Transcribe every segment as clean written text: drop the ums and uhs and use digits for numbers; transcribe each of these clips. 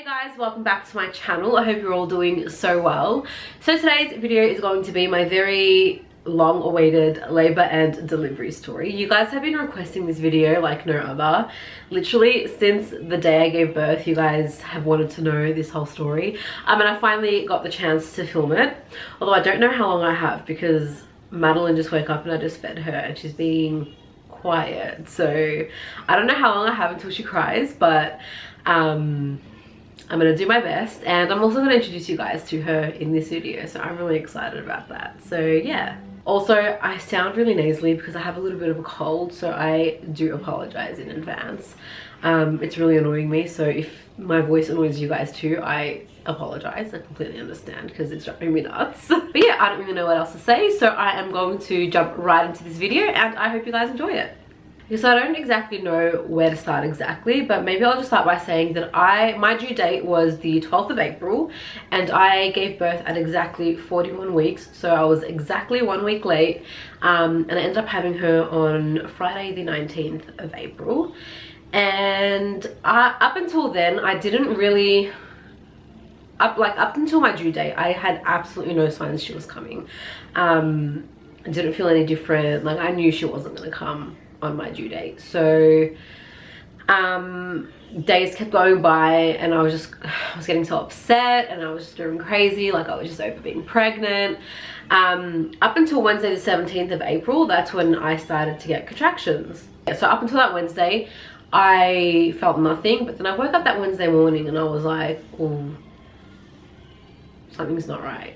Hey guys, welcome back to my channel. I hope you're all doing so well. So today's video is going to be my very long-awaited labor and delivery story. You guys have been requesting this video like no other. Literally since the day I gave birth, you guys have wanted to know this whole story. And I finally got the chance to film it. Although I don't know how long I have because Madeline just woke up and I just fed her and she's being quiet. So I don't know how long I have until she cries, but I'm gonna do my best, and I'm also gonna introduce you guys to her in this video, so I'm really excited about that. So yeah. Also, I sound really nasally because I have a little bit of a cold, so I do apologize in advance. It's really annoying me, so if my voice annoys you guys too, I apologize. I completely understand because it's driving me nuts. But yeah, I don't really know what else to say, so I am going to jump right into this video and I hope you guys enjoy it. Because I don't exactly know where to start exactly, but maybe I'll just start by saying that my due date was the 12th of April and I gave birth at exactly 41 weeks, so I was exactly 1 week late, and I ended up having her on Friday the 19th of April. And up until then I didn't really up until my due date I had absolutely no signs she was coming. I didn't feel any different. Like, I knew she wasn't going to come on my due date. So days kept going by and I was getting so upset and I was just doing crazy, like I was just over being pregnant. Up until Wednesday the 17th of April, that's when I started to get contractions. So up until that Wednesday I felt nothing, but then I woke up that Wednesday morning and I was like, oh, something's not right.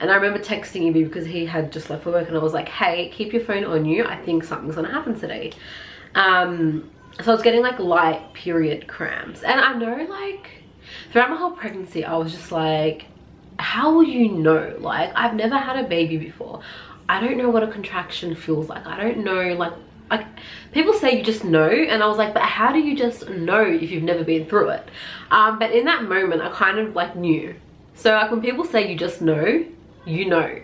And I remember texting Evie because he had just left for work and I was like, hey, keep your phone on you. I think something's gonna happen today. So I was getting like light period cramps. And I know, like, throughout my whole pregnancy, I was just like, how will you know? Like, I've never had a baby before. I don't know what a contraction feels like. I don't know, like people say you just know, and I was like, but how do you just know if you've never been through it? But in that moment, I kind of like knew. So like when people say you just know, you know.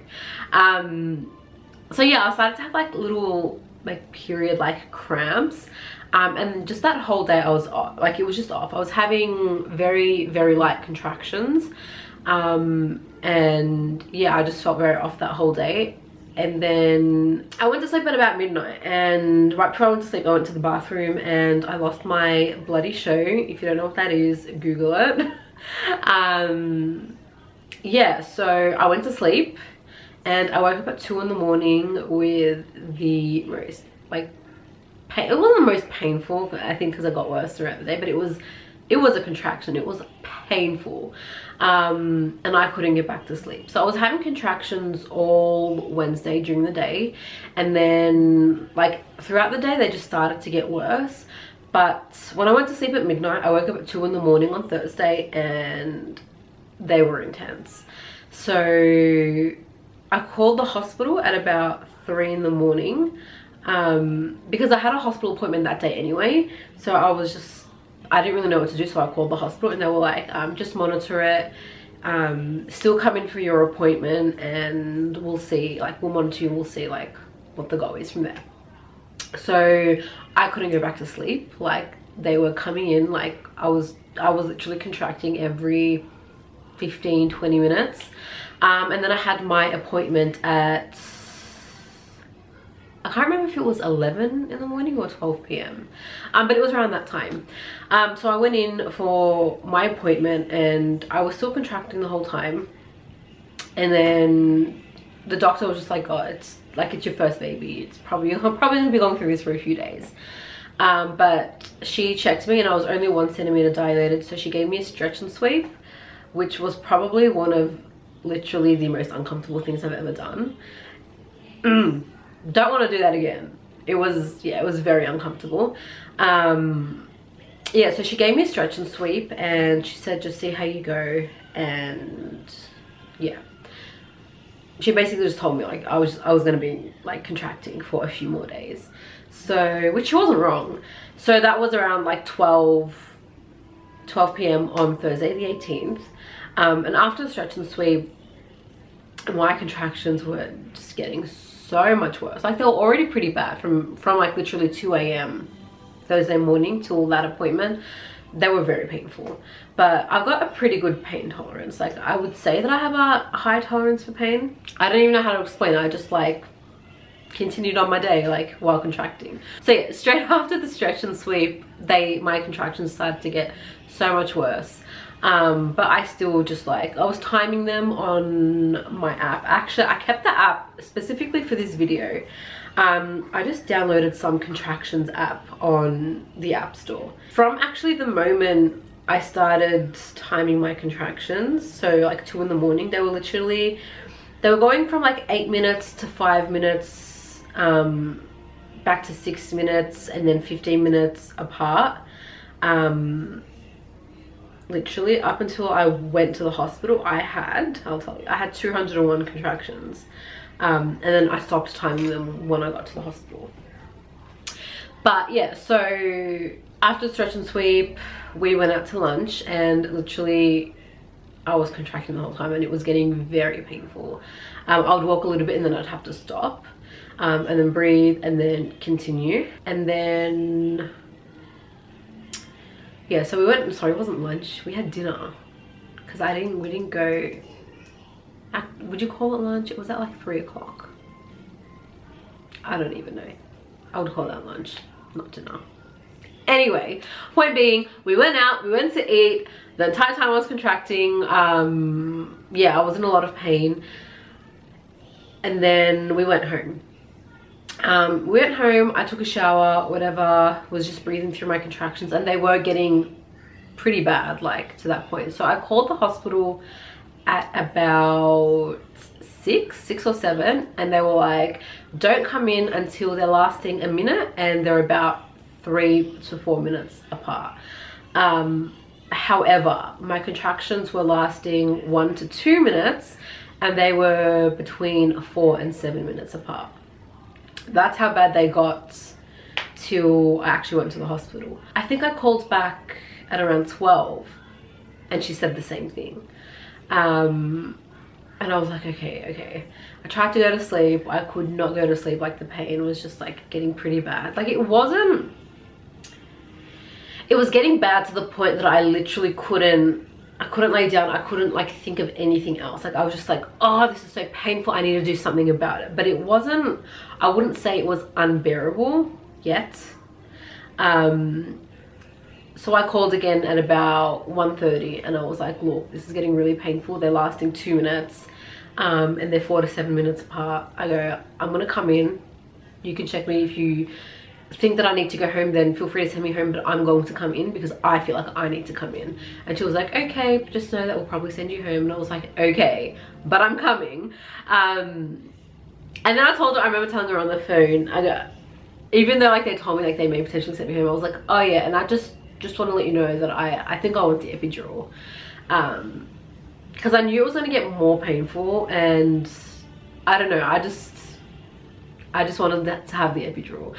So yeah, I started to have like little like period like cramps, and just that whole day I was off. Like, it was just off. I was having very light contractions, and yeah, I just felt very off that whole day. And then I went to sleep at about midnight, and right before I went to sleep I went to the bathroom and I lost my bloody shoe. If you don't know what that is, Google it. Yeah, so I went to sleep and I woke up at 2 in the morning with the most like pain. It wasn't the most painful, I think, because I got worse throughout the day, but it was a contraction. It was painful, and I couldn't get back to sleep. So I was having contractions all Wednesday during the day, and then like throughout the day they just started to get worse. But when I went to sleep at midnight, I woke up at 2 in the morning on Thursday and they were intense. So I called the hospital at about 3 in the morning, because I had a hospital appointment that day anyway. So I didn't really know what to do, so I called the hospital and they were like, just monitor it, still come in for your appointment and we'll see, like we'll monitor you, we'll see like what the go is from there. So I couldn't go back to sleep. Like, they were coming in, like I was literally contracting every 15-20 minutes, and then I had my appointment at, I can't remember if it was 11 in the morning or 12 p.m, but it was around that time. So I went in for my appointment and I was still contracting the whole time, and then the doctor was just like, oh, it's your first baby, it's probably gonna be going through this for a few days. But she checked me and I was only 1 centimeter dilated, so she gave me a stretch and sweep, which was probably one of literally the most uncomfortable things I've ever done. Don't want to do that again. It was, yeah, it was very uncomfortable. Yeah, so she gave me a stretch and sweep and she said, just see how you go. And yeah, she basically just told me like I was gonna be like contracting for a few more days. So, which she wasn't wrong. So that was around like 12 p.m. on Thursday the 18th. And after the stretch and sweep, my contractions were just getting so much worse. Like, they were already pretty bad from like literally 2 a.m. Thursday morning till that appointment. they were very painful. But I've got a pretty good pain tolerance. Like, I would say that I have a high tolerance for pain. I don't even know how to explain it. I just like continued on my day like while contracting. So yeah, straight after the stretch and sweep, my contractions started to get so much worse. But I still just like, I was timing them on my app. Actually, I kept the app specifically for this video. I just downloaded some contractions app on the App Store. From actually the moment I started timing my contractions, so like 2 in the morning, they were going from like 8 minutes to 5 minutes, back to 6 minutes, and then 15 minutes apart. Literally up until I went to the hospital, I'll tell you, I had 201 contractions. And then I stopped timing them when I got to the hospital. But yeah, so after stretch and sweep, we went out to lunch, and literally I was contracting the whole time, and it was getting very painful. I would walk a little bit and then I'd have to stop, and then breathe and then continue. And then yeah, so we went, sorry, it wasn't lunch, we had dinner, because we didn't go, would you call it lunch? It was at like 3 o'clock. I don't even know. I would call that lunch, not dinner. Anyway, point being, we went out, we went to eat. The entire time I was contracting, yeah, I was in a lot of pain. And then we went home. We went home, I took a shower, whatever, was just breathing through my contractions, and they were getting pretty bad, like, to that point. So I called the hospital at about 6 or 7, and they were like, don't come in until they're lasting a minute, and they're about 3 to 4 minutes apart. However, my contractions were lasting 1 to 2 minutes, and they were between 4 and 7 minutes apart. That's how bad they got till I actually went to the hospital. I think I called back at around 12, and she said the same thing. And I was like, okay. I tried to go to sleep. I could not go to sleep. Like, the pain was just like getting pretty bad. Like, it was getting bad to the point that I literally couldn't lay down. I couldn't like think of anything else. Like, I was just like, oh, this is so painful, I need to do something about it. But it wasn't, I wouldn't say it was unbearable yet. So I called again at about 1:30, and I was like, look, this is getting really painful. They're lasting 2 minutes, and they're 4 to 7 minutes apart. I go, I'm gonna come in. You can check me. If you think that I need to go home, then feel free to send me home, but I'm going to come in because I feel like I need to come in. And she was like, okay, just know that we'll probably send you home. And I was like, okay, but I'm coming. And then I told her, I remember telling her on the phone, I go, even though like they told me like they may potentially send me home, I was like, oh yeah, and I just want to let you know that I think I want the epidural, because I knew it was going to get more painful, and I don't know, I just wanted to have the epidural.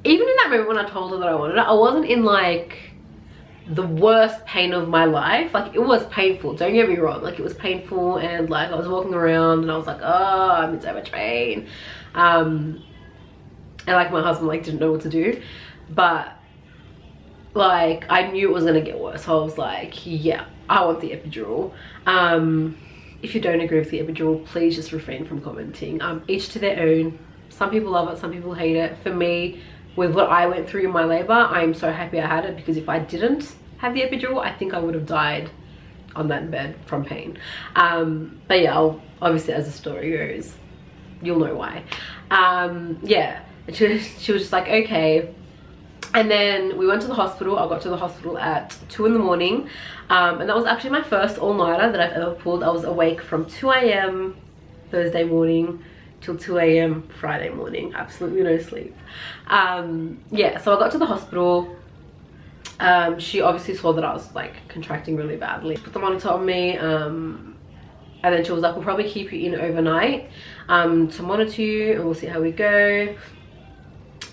Even in that moment when I told her that I wanted it, I wasn't in like the worst pain of my life. Like, it was painful, don't get me wrong, like it was painful, and like I was walking around and I was like, oh, I'm in so much pain, and like my husband like didn't know what to do, but like I knew it was gonna get worse. So I was like, yeah, I want the epidural. If you don't agree with the epidural, please just refrain from commenting. Each to their own. Some people love it, some people hate it. For me, with what I went through in my labor, I'm so happy I had it, because if I didn't have the epidural, I think I would have died on that bed from pain. But yeah, obviously as the story goes, you'll know why. Yeah, and she was just like, okay. And then we went to the hospital. I got to the hospital at 2 in the morning, and that was actually my first all-nighter that I've ever pulled. I was awake from 2 a.m. Thursday morning till 2 a.m. Friday morning, absolutely no sleep. Yeah, so I got to the hospital. She obviously saw that I was like contracting really badly. Put the monitor on me, and then she was like, we'll probably keep you in overnight to monitor you, and we'll see how we go.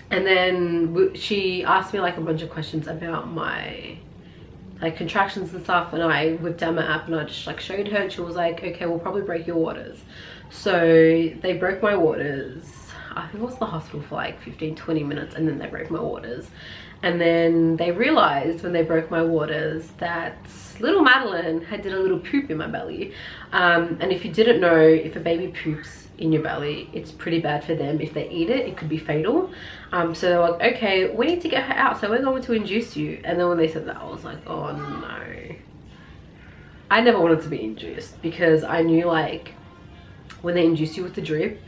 And then she asked me like a bunch of questions about my like contractions and stuff, and I whipped out my app and I just like showed her, and she was like, okay, we'll probably break your waters. So they broke my waters. I think I was at the hospital for like 15-20 minutes, and then they broke my waters. And then they realized when they broke my waters that little Madeline had did a little poop in my belly. And if you didn't know, if a baby poops in your belly, it's pretty bad for them. If they eat it, it could be fatal. So they're like, okay, we need to get her out, so we're going to induce you. And then when they said that, I was like, oh no. I never wanted to be induced, because I knew, like, when they induce you with the drip,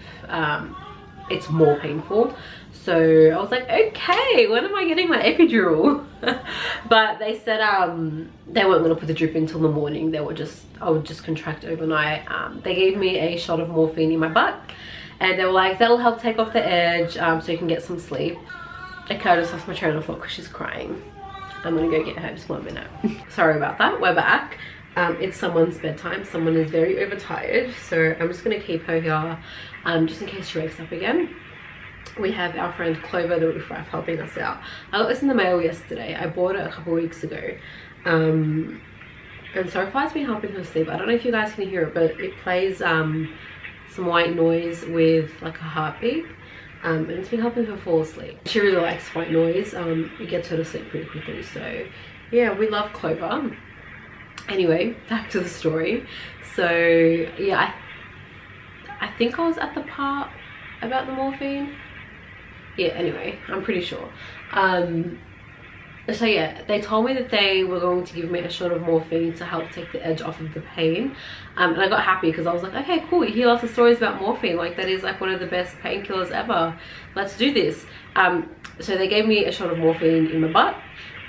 it's more painful. So I was like, okay, when am I getting my epidural? But they said they weren't going to put the drip in till the morning. I would just contract overnight. They gave me a shot of morphine in my butt, and they were like, that'll help take off the edge, so you can get some sleep. Okay, I just lost my train of thought because she's crying. I'm gonna go get her, just 1 minute. Sorry about that, we're back. It's someone's bedtime. Someone is very overtired, so I'm just gonna keep her here, just in case she wakes up again. We have our friend Clover, the roof wife, helping us out. I got this in the mail yesterday. I bought it a couple of weeks ago, and so far it's been helping her sleep. I don't know if you guys can hear it, but it plays some white noise with like a heartbeat, and it's been helping her fall asleep. She really likes white noise. It gets her to sleep pretty quickly. So yeah, we love Clover. Anyway, back to the story. So yeah, I think I was at the part about the morphine. Yeah, anyway, I'm pretty sure. So yeah, they told me that they were going to give me a shot of morphine to help take the edge off of the pain. And I got happy because I was like, okay, cool, you hear lots of stories about morphine, like that is like one of the best painkillers ever. Let's do this. So they gave me a shot of morphine in my butt,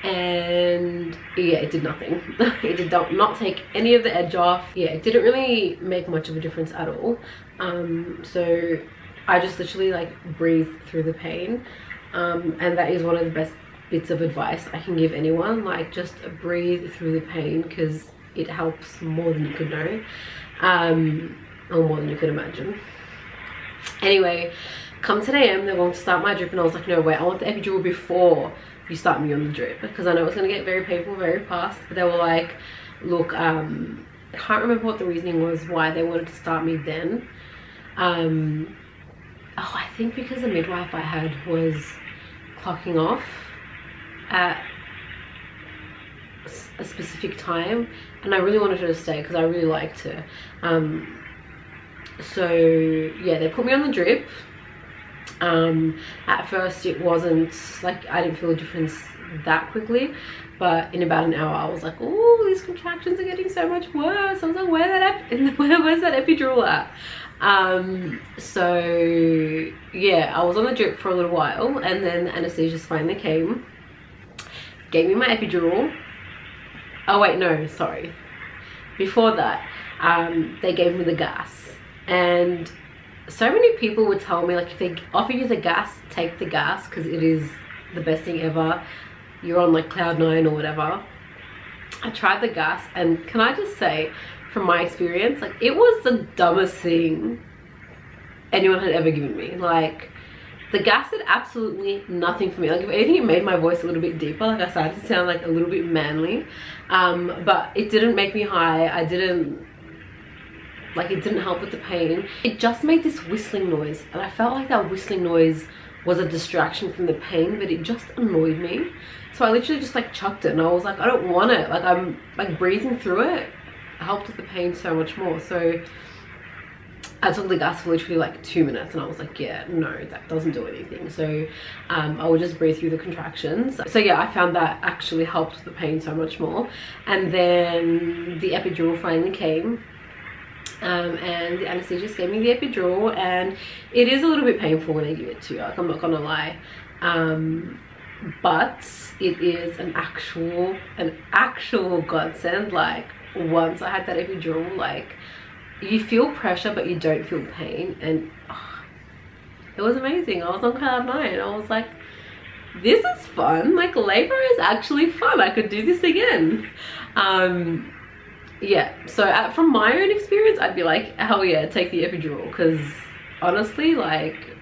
and yeah, it did nothing. It did not take any of the edge off. Yeah, it didn't really make much of a difference at all. So I just literally like breathed through the pain, and that is one of the best bits of advice I can give anyone. Like, just breathe through the pain, because it helps more than you could know, or more than you could imagine. Anyway, come 10 AM, they're going to start my drip, and I was like, no wait, I want the epidural before you start me on the drip, because I know it's going to get very painful very fast. But they were like, look, I can't remember what the reasoning was why they wanted to start me then. Oh, I think because the midwife I had was clocking off at a specific time, and I really wanted her to stay because I really liked her. So yeah, they put me on the drip. At first it wasn't like, I didn't feel a difference that quickly, but in about an hour I was like, oh, these contractions are getting so much worse. I was like, where's that epidural at? So yeah, I was on the drip for a little while, and then the anesthesiast finally came, gave me my epidural. Oh wait, no, sorry, before that, they gave me the gas. And so many people would tell me, like, if they offer you the gas, take the gas, because it is the best thing ever. You're on like cloud 9 or whatever. I tried the gas, and can I just say, from my experience, like, it was the dumbest thing anyone had ever given me. Like, the gas did absolutely nothing for me. Like, if anything, it made my voice a little bit deeper. Like, I started to sound like a little bit manly, but it didn't make me high. It didn't help with the pain. It just made this whistling noise, and I felt like that whistling noise was a distraction from the pain, but it just annoyed me. So I literally just like chucked it, and I was like, I don't want it. Like, I'm like breathing through it helped with the pain so much more. So I took the gas for literally like 2 minutes, and I was like, yeah, no, that doesn't do anything. So I would just breathe through the contractions. So yeah, I found that actually helped with the pain so much more. And then the epidural finally came, and the anesthesiast gave me the epidural, and it is a little bit painful when they give it to you, like, I'm not gonna lie, but it is an actual godsend. Like, once I had that epidural, like, you feel pressure but you don't feel pain, and oh, it was amazing. I was on cloud 9. I was like, this is fun. Like, labor is actually fun. I could do this again. Yeah, so from my own experience, I'd be like, hell yeah, take the epidural, because honestly, like,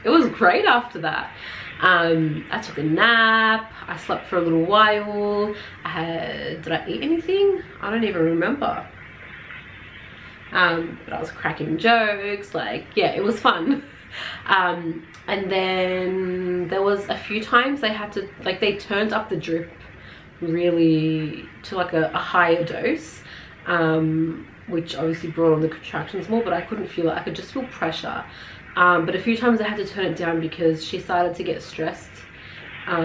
it was great after that. I took a nap, I slept for a little while, did I eat anything? I don't even remember. But I was cracking jokes, like, yeah, it was fun. And then there was a few times they had to, like, they turned up the drip really to like a higher dose, which obviously brought on the contractions more, but I couldn't feel it. I could just feel pressure. But a few times I had to turn it down because she started to get stressed a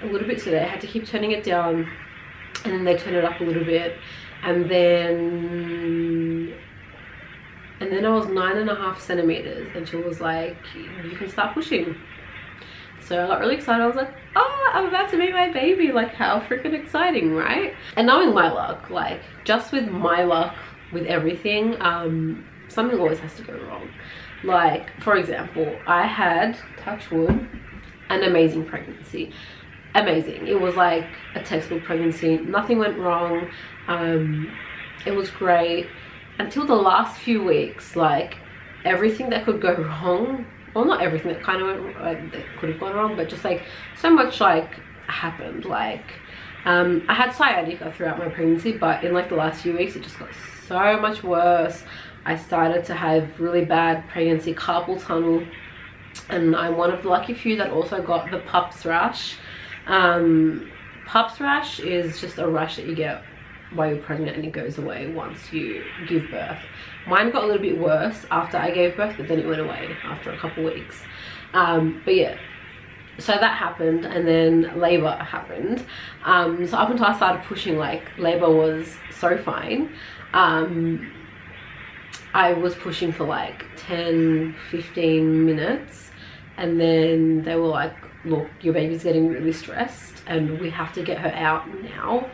little bit, so they had to keep turning it down, and then they turned it up a little bit, and then I was 9.5 centimeters, and she was like, you can start pushing. So I got really excited. I was like, oh, I'm about to meet my baby. Like, how freaking exciting, right? And knowing my luck, like, just with my luck with everything, something always has to go wrong. Like, for example, I had, touch wood, an amazing pregnancy. Amazing. It was like a textbook pregnancy. Nothing went wrong. It was great until the last few weeks. Like, everything that could go wrong, well, not everything that kind of went, like, that could have gone wrong, but just like so much like happened. Like, I had sciatica throughout my pregnancy, but in like the last few weeks it just got so much worse. I started to have really bad pregnancy carpal tunnel, and I'm one of the lucky few that also got the PUPS rash. PUPS rash is just a rash that you get while you're pregnant, and it goes away once you give birth. Mine got a little bit worse after I gave birth, but then it went away after a couple weeks. But yeah, so that happened, and then labor happened. So up until I started pushing, like, labor was so fine. I was pushing for like 10-15 minutes, and then they were like, look, your baby's getting really stressed and we have to get her out now.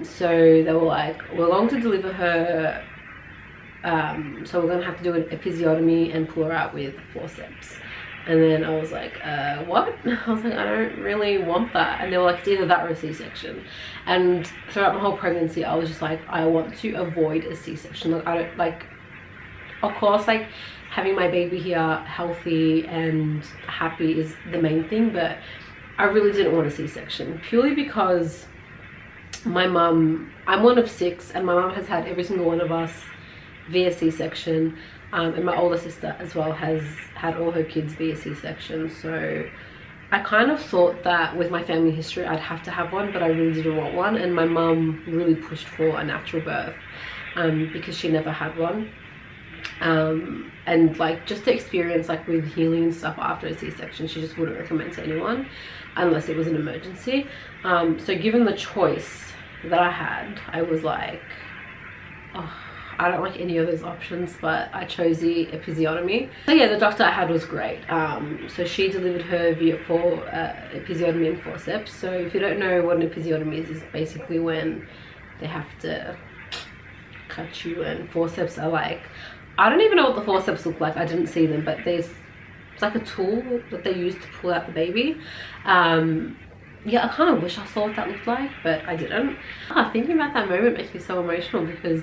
So they were like, we're going to deliver her, so we're going to have to do an episiotomy and pull her out with forceps. And then I was like, what? I was like, I don't really want that. And they were like, it's either that or a C-section. And throughout my whole pregnancy, I was just like, I want to avoid a C-section. Like, I don't, like, of course, like, having my baby here healthy and happy is the main thing, but I really didn't want a C-section, purely because my mum, I'm one of 6, and my mum has had every single one of us via C-section, and my older sister as well has had all her kids via C-section. So I kind of thought that with my family history I'd have to have one, but I really didn't want one, and my mum really pushed for a natural birth because she never had one. And like, just the experience like with healing and stuff after a C-section, she just wouldn't recommend to anyone unless it was an emergency. So given the choice that I had, I was like, oh, I don't like any of those options, but I chose the episiotomy. So yeah, the doctor I had was great. So she delivered her via episiotomy and forceps. So if you don't know what an episiotomy is basically when they have to cut you, and forceps are like, I don't even know what the forceps look like. I didn't see them, but it's like a tool that they use to pull out the baby. Yeah, I kind of wish I saw what that looked like, but I didn't. Thinking about that moment makes me so emotional, because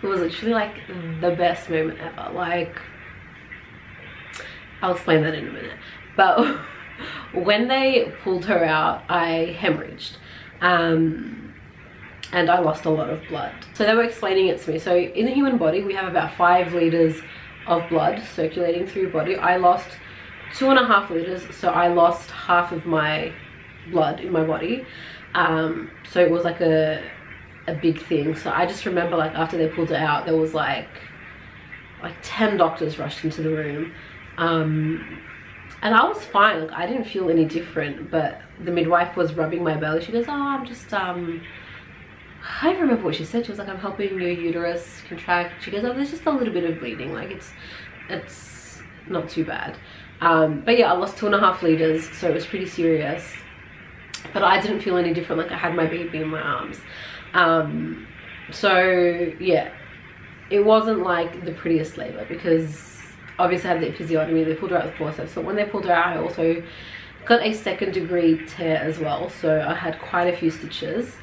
it was literally like the best moment ever. Like, I'll explain that in a minute. But when they pulled her out, I hemorrhaged. And I lost a lot of blood. So they were explaining it to me. So in the human body, we have about 5 liters of blood circulating through your body. I lost 2.5 liters, so I lost half of my blood in my body. So it was like a big thing. So I just remember, like, after they pulled it out, there was like 10 doctors rushed into the room. And I was fine. Like, I didn't feel any different, but the midwife was rubbing my belly. She goes, oh, I'm just I don't remember what she said. She was like, I'm helping your uterus contract. She goes, oh, there's just a little bit of bleeding, like it's not too bad. But yeah, I lost 2.5 liters, so it was pretty serious, but I didn't feel any different. Like, I had my baby in my arms. So yeah, it wasn't like the prettiest labor, because obviously I had the episiotomy, they pulled her out with forceps, but when they pulled her out, I also got a 2nd-degree tear as well, so I had quite a few stitches.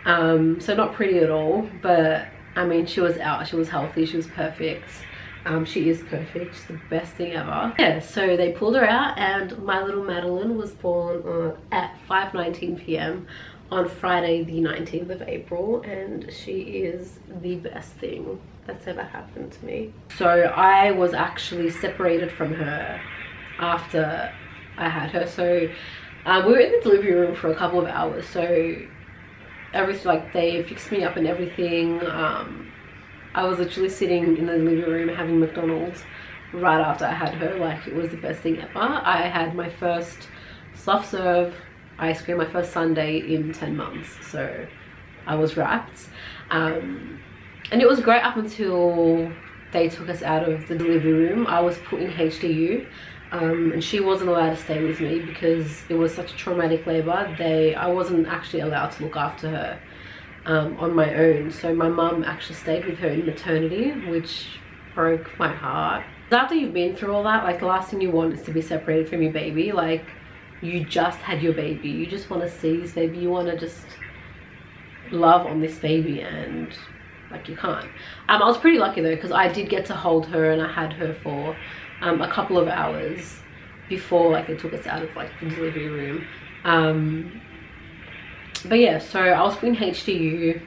So not pretty at all, but I mean, she was out, she was healthy, she was perfect. She is perfect, she's the best thing ever. Yeah, so they pulled her out, and my little Madeline was born at 5:19 p.m. on Friday the 19th of April, and she is the best thing that's ever happened to me. So I was actually separated from her after I had her. So we were in the delivery room for a couple of hours, so everything, like, they fixed me up and everything. I was literally sitting in the living room having McDonald's right after I had her. Like, it was the best thing ever. I had my first soft serve ice cream, my first sundae in 10 months, so I was wrapped. And it was great up until they took us out of the delivery room. I was put in HDU, and she wasn't allowed to stay with me because it was such a traumatic labor. I wasn't actually allowed to look after her on my own, so my mum actually stayed with her in maternity, which broke my heart. After you've been through all that, like, the last thing you want is to be separated from your baby. Like, you just had your baby, you just want to see this baby, you want to just love on this baby, and like, you can't. I was pretty lucky though, because I did get to hold her, and I had her for a couple of hours before, like, they took us out of, like, the delivery room. But yeah, so I was put in HDU,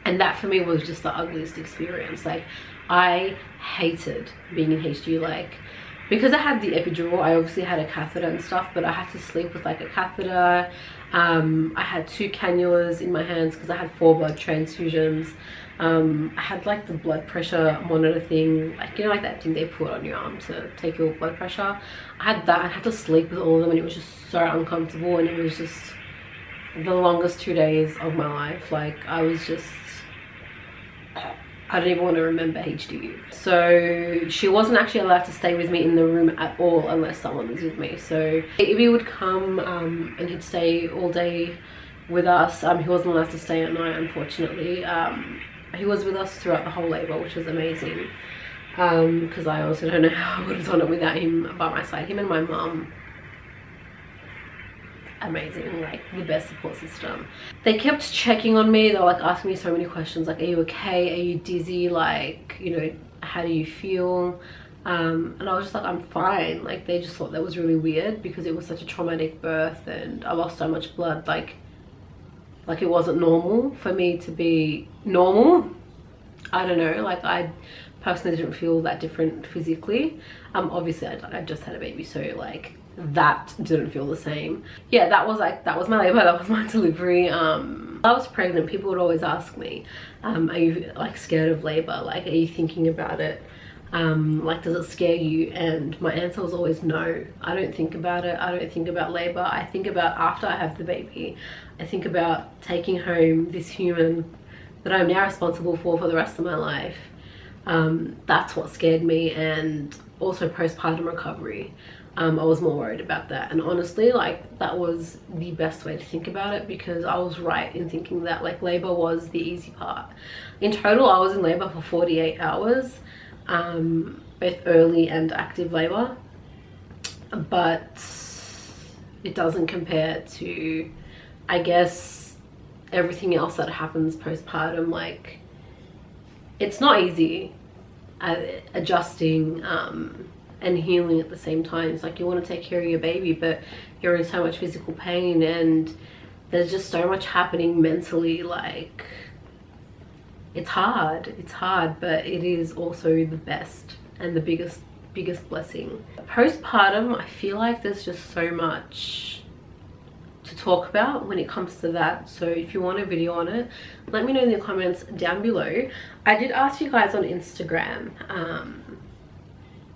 and that for me was just the ugliest experience. Like, I hated being in HDU. Like, because I had the epidural, I obviously had a catheter and stuff, but I had to sleep with, like, a catheter. I had 2 cannulas in my hands because I had 4 blood transfusions. I had, like, the blood pressure monitor thing, like, you know, like that thing they put on your arm to take your blood pressure. I had that. I had to sleep with all of them, and it was just so uncomfortable, and it was just the longest 2 days of my life. Like, I was just, I don't even want to remember HDU. So she wasn't actually allowed to stay with me in the room at all unless someone was with me. So Ibby would come and he'd stay all day with us. He wasn't allowed to stay at night, unfortunately. He was with us throughout the whole labor, which was amazing, because I also don't know how I would have done it without him by my side. Him and my mum, amazing, like, the best support system. They kept checking on me. They were, like, asking me so many questions, like, are you okay, are you dizzy, like, you know, how do you feel? And I was just like, I'm fine. Like, they just thought that was really weird because it was such a traumatic birth and I lost so much blood. Like it wasn't normal for me to be normal. I don't know, like, I personally didn't feel that different physically. Obviously I just had a baby, so, like, that didn't feel the same. Yeah, that was my labor, that was my delivery. I was pregnant. People would always ask me, are you, like, scared of labor? Like, are you thinking about it? Like, does it scare you? And my answer was always no. I don't think about it. I don't think about labor. I think about after I have the baby. I think about taking home this human that I'm now responsible for the rest of my life. That's what scared me. And also postpartum recovery. I was more worried about that, and honestly, like, that was the best way to think about it, because I was right in thinking that, like, labor was the easy part. In total, I was in labor for 48 hours, both early and active labor, but it doesn't compare to, I guess, everything else that happens postpartum. Like, it's not easy adjusting and healing at the same time. It's like, you want to take care of your baby, but you're in so much physical pain, and there's just so much happening mentally. Like, it's hard, but it is also the best and the biggest blessing. Postpartum, I feel like there's just so much to talk about when it comes to that. So if you want a video on it, let me know in the comments down below. I did ask you guys on Instagram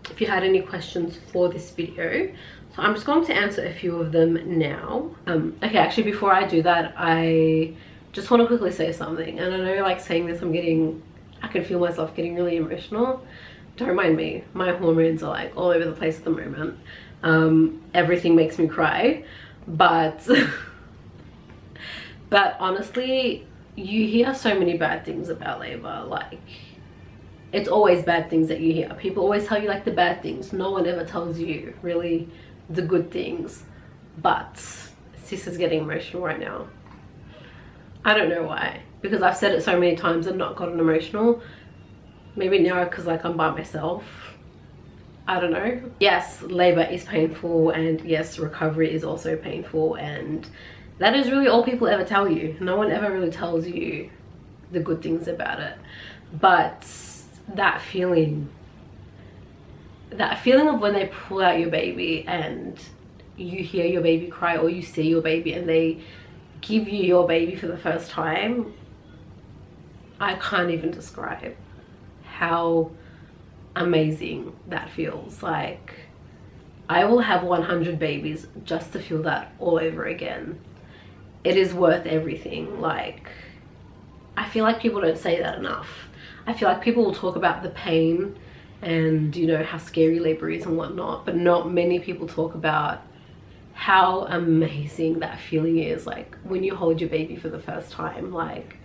if you had any questions for this video, so I'm just going to answer a few of them now. Okay, actually, before I do that, I just want to quickly say something, and I know, like, saying this, I can feel myself getting really emotional. Don't mind me, my hormones are, like, all over the place at the moment. Everything makes me cry, but honestly, you hear so many bad things about labor. Like, it's always bad things that you hear. People always tell you, like, the bad things. No one ever tells you really the good things. But sis is getting emotional right now. I don't know why, because I've said it so many times and not gotten emotional. Maybe now because, like, I'm by myself. I don't know. Yes, labor is painful, and yes, recovery is also painful, and that is really all people ever tell you. No one ever really tells you the good things about it. But that feeling of when they pull out your baby and you hear your baby cry, or you see your baby and they give you your baby for the first time, I can't even describe how amazing that feels. Like, I will have 100 babies just to feel that all over again. It is worth everything. Like, I feel like people don't say that enough. I feel like people will talk about the pain and, you know, how scary labor is and whatnot, but not many people talk about how amazing that feeling is. Like, when you hold your baby for the first time, like,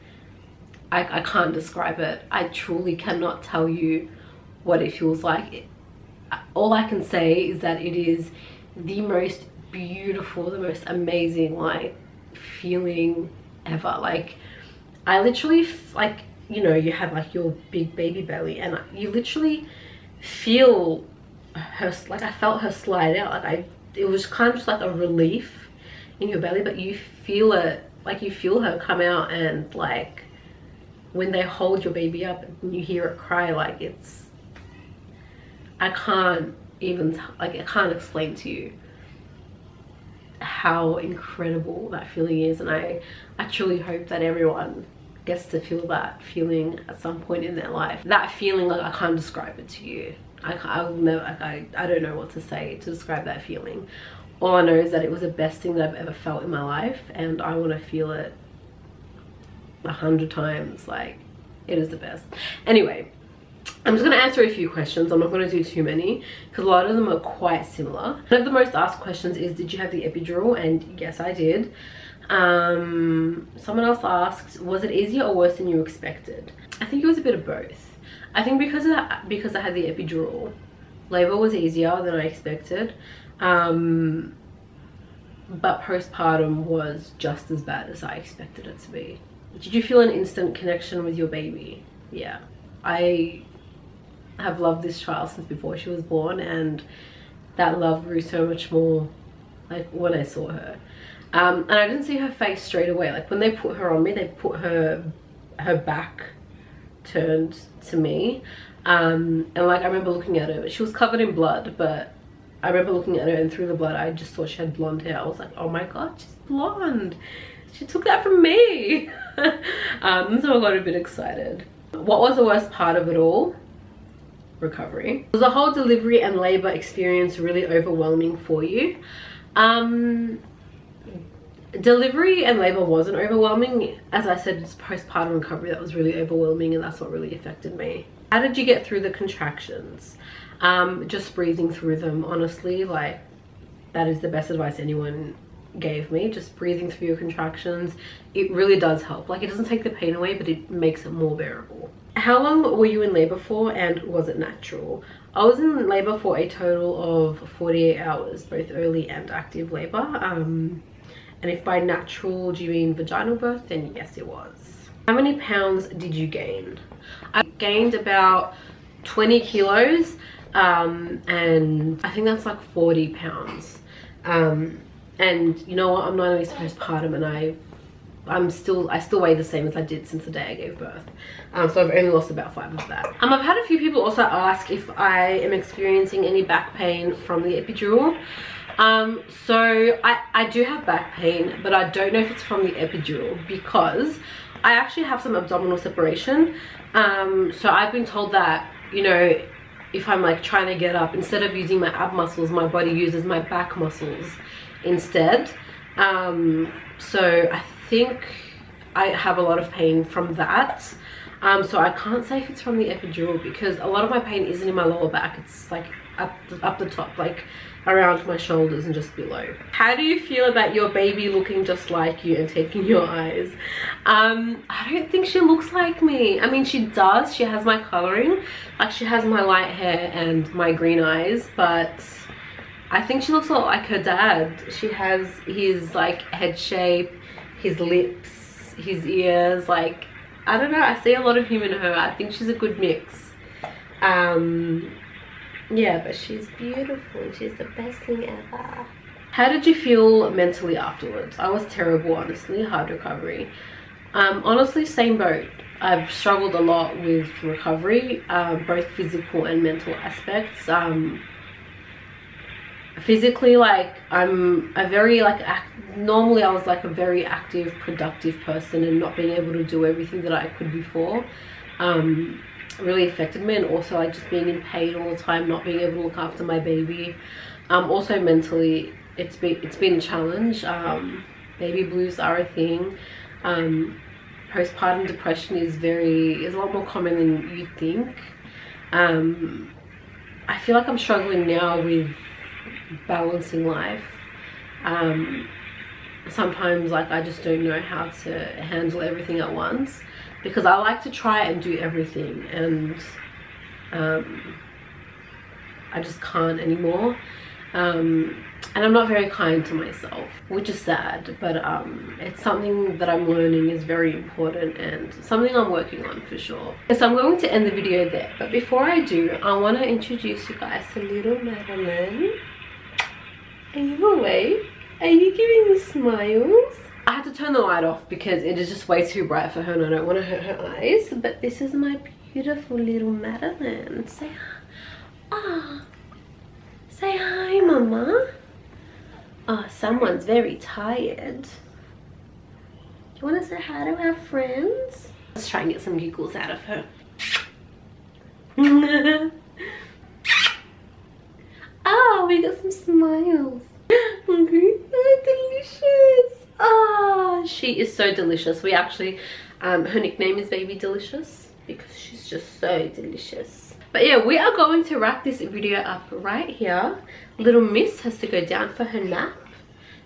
I can't describe it. I truly cannot tell you what it feels like. All I can say is that it is the most beautiful, the most amazing, like, feeling ever. Like, I literally, like, you know, you have like your big baby belly and you literally feel her, like, I felt her slide out. Like, it was kind of just like a relief in your belly, but you feel it, like, you feel her come out. And like, when they hold your baby up and you hear it cry, like, it's, I can't even, like, I can't explain to you how incredible that feeling is. And I truly hope that everyone gets to feel that feeling at some point in their life. That feeling, like, I can't describe it to you. I will never, like, I don't know what to say to describe that feeling. All I know is that it was the best thing that I've ever felt in my life, and I want to feel it 100 times. Like, it is the best. Anyway, I'm just going to answer a few questions. I'm not going to do too many because a lot of them are quite similar. One of the most asked questions is, did you have the epidural? And yes, I did. Someone else asked, was it easier or worse than you expected? I think it was a bit of both. I think because I had the epidural, labor was easier than I expected, but postpartum was just as bad as I expected it to be. Did you feel an instant connection with your baby? Yeah, I have loved this child since before she was born, and that love grew so much more, like, when I saw her. And I didn't see her face straight away. Like, when they put her on me, they put her back turned to me, and like, I remember looking at her, she was covered in blood, but I remember looking at her, and through the blood I just thought she had blonde hair. I was like, oh my god, she's blonde, she took that from me. So I got a bit excited. What was the worst part of it all? Recovery. Was the whole delivery and labor experience really overwhelming for you? Delivery and labor wasn't overwhelming. As I said, it's postpartum recovery that was really overwhelming, and that's what really affected me. How did you get through the contractions? Just breathing through them, honestly. Like, that is the best advice anyone gave me. Just breathing through your contractions. It really does help. Like, it doesn't take the pain away, but it makes it more bearable. How long were you in labor for, and was it natural? I was in labor for a total of 48 hours, both early and active labor. And if by natural do you mean vaginal birth, then yes, it was. How many pounds did you gain? I gained about 20 kilos, and I think that's like 40 pounds. And you know what, I'm 9 weeks postpartum, and I still weigh the same as I did since the day I gave birth. So I've only lost about 5 of that. I've had a few people also ask if I am experiencing any back pain from the epidural. So I do have back pain, but I don't know if it's from the epidural, because I actually have some abdominal separation. So I've been told that, you know, if I'm like trying to get up, instead of using my ab muscles, my body uses my back muscles instead. So I think I have a lot of pain from that. So I can't say if it's from the epidural, because a lot of my pain isn't in my lower back. It's like up the top, like around my shoulders and just below. How do you feel about your baby looking just like you and taking your eyes? I don't think she looks like me. I mean, she does. She has my coloring. Like, she has my light hair and my green eyes, but I think she looks a lot like her dad. She has his like head shape, his lips, his ears. Like, I don't know, I see a lot of him in her. I think she's a good mix. Yeah, but she's beautiful. She's the best thing ever. How did you feel mentally afterwards? I was terrible, honestly. Hard recovery. Honestly, same boat. I've struggled a lot with recovery, both physical and mental aspects. Physically, like, I'm a very normally I was like a very active, productive person, and not being able to do everything that I could before really affected me. And also like just being in pain all the time, not being able to look after my baby. Also mentally, it's been a challenge. Baby blues are a thing. Postpartum depression is a lot more common than you think. I feel like I'm struggling now with balancing life. Sometimes like I just don't know how to handle everything at once, because I like to try and do everything, and I just can't anymore. And I'm not very kind to myself, which is sad, but it's something that I'm learning is very important, and something I'm working on for sure. So I'm going to end the video there, but before I do, I want to introduce you guys to little Madeline. Are you awake? Are you giving me smiles? I had to turn the light off because it is just way too bright for her, and I don't want to hurt her eyes. But this is my beautiful little Madeline. Say hi. Ah. Say hi, Mama. Oh, someone's very tired. Do you want to say hi to our friends? Let's try and get some giggles out of her. Oh, we got some smiles. Okay. Oh, delicious. Oh, she is so delicious. We actually, her nickname is Baby Delicious because she's just so delicious. But yeah, we are going to wrap this video up right here. Little Miss has to go down for her nap.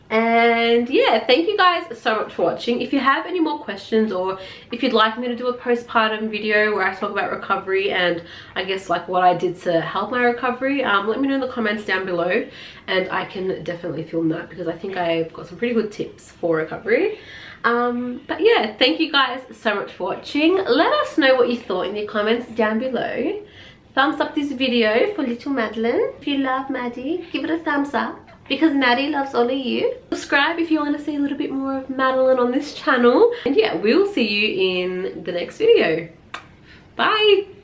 And yeah, thank you guys so much for watching. If you have any more questions, or if you'd like me to do a postpartum video where I talk about recovery and I guess like what I did to help my recovery, let me know in the comments down below, and I can definitely film that because I think I've got some pretty good tips for recovery. But yeah, thank you guys so much for watching. Let us know what you thought in the comments down below. Thumbs up this video for little Madeline. If you love Maddie, give it a thumbs up, because Maddie loves all of you. Subscribe if you want to see a little bit more of Madeline on this channel. And yeah, we'll see you in the next video. Bye!